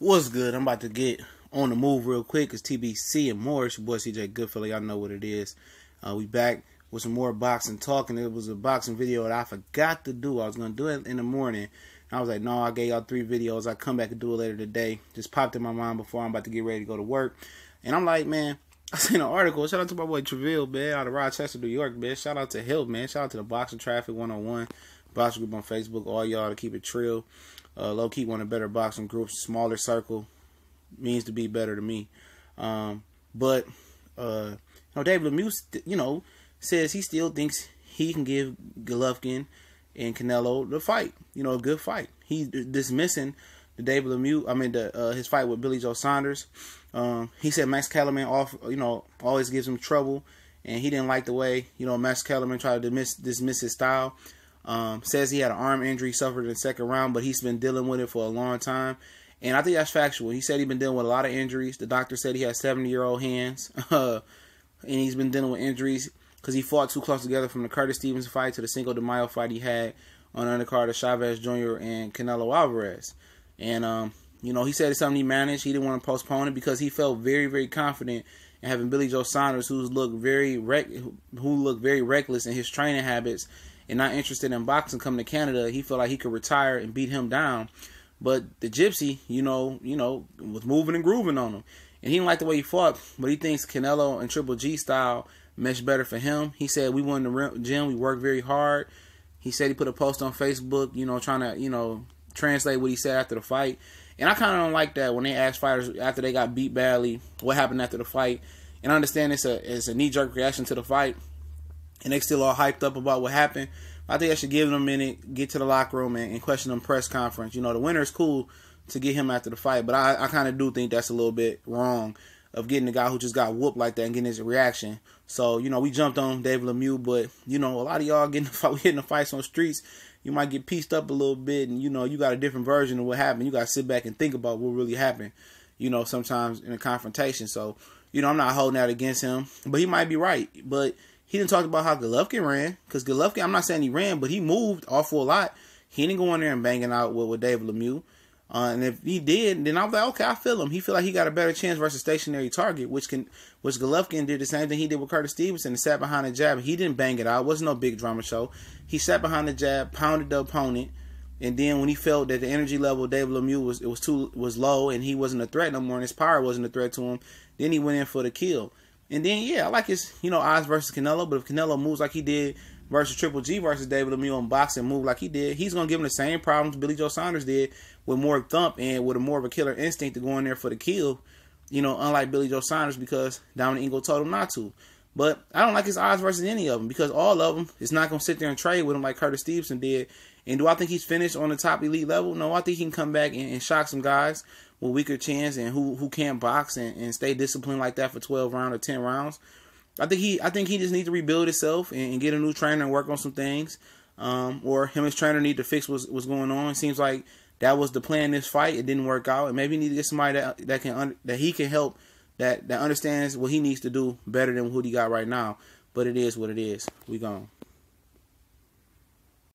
What's good? I'm about to get on the move real quick. It's TBC and more. It's your boy CJ Goodfellow. Y'all know what it is. We back with some more boxing talk, and it was a boxing video that I forgot to do. I was going to do it in the morning. I was like, no, I gave y'all 3 videos. I'll come back and do it later today. Just popped in my mind before I'm about to get ready to go to work. And I'm like, man, I seen an article. Shout out to my boy Treville, man, out of Rochester, New York, man. Shout out to Hill, man. Shout out to the Boxing Traffic 101 boxing group on Facebook. All y'all to keep it trill. Low-key one of the better boxing groups. Smaller circle means to be better to me. But David Lemieux, says he still thinks he can give Golovkin and Canelo the fight. A good fight. He's dismissing the David Lemieux. His fight with Billy Joe Saunders. He said Max Kellerman always gives him trouble, and he didn't like the way Max Kellerman tried to dismiss his style. Says he had an arm injury, suffered in the second round, but he's been dealing with it for a long time. And I think that's factual. He said he's been dealing with a lot of injuries. The doctor said he has 70-year-old hands. And he's been dealing with injuries because he fought too close together from the Curtis Stevens fight to the Cinco de Mayo fight he had on the undercard of Chavez Jr. and Canelo Alvarez. And, he said it's something he managed. He didn't want to postpone it because he felt very, very confident in having Billy Joe Saunders, who looked very reckless in his training habits and not interested in boxing, coming to Canada. He felt like he could retire and beat him down. But the Gypsy, was moving and grooving on him. And he didn't like the way he fought, but he thinks Canelo and Triple G style meshed better for him. He said, we went in the gym, we worked very hard. He said he put a post on Facebook, trying to, translate what he said after the fight. And I kind of don't like that when they ask fighters after they got beat badly what happened after the fight. And I understand it's a knee-jerk reaction to the fight, and they still all hyped up about what happened. I think I should give them a minute, get to the locker room, and question them press conference. The winner is cool to get him after the fight, but I kind of do think that's a little bit wrong of getting the guy who just got whooped like that and getting his reaction. So, we jumped on David Lemieux, but, a lot of y'all getting the fights on streets, you might get pieced up a little bit, and, you got a different version of what happened. You got to sit back and think about what really happened, sometimes in a confrontation. So, I'm not holding that against him, but he might be right. But he didn't talk about how Golovkin ran, because Golovkin, I'm not saying he ran, but he moved awful lot. He didn't go in there and banging out with David Lemieux. And if he did, then I was like, okay, I feel him. He feel like he got a better chance versus stationary target, which Golovkin did the same thing he did with Curtis Stevenson and sat behind the jab. He didn't bang it out. It wasn't no big drama show. He sat behind the jab, pounded the opponent, and then when he felt that the energy level of David Lemieux was low and he wasn't a threat no more and his power wasn't a threat to him, then he went in for the kill. And then, yeah, I like his, odds versus Canelo, but if Canelo moves like he did versus Triple G versus David Lemieux in boxing, move like he did, he's going to give him the same problems Billy Joe Saunders did, with more thump and with a more of a killer instinct to go in there for the kill, unlike Billy Joe Saunders, because Dominic Ingle told him not to. But I don't like his odds versus any of them, because all of them is not going to sit there and trade with him like Curtis Stevenson did. And do I think he's finished on the top elite level? No, I think he can come back and shock some guys with weaker chins and who can't box and stay disciplined like that for 12 rounds or 10 rounds. I think he just needs to rebuild himself and get a new trainer and work on some things. Or him and his trainer need to fix what's going on. It seems like that was the plan this fight. It didn't work out, and maybe he need to get somebody that he can help, that understands what he needs to do better than what he got right now. But it is what it is. We gone.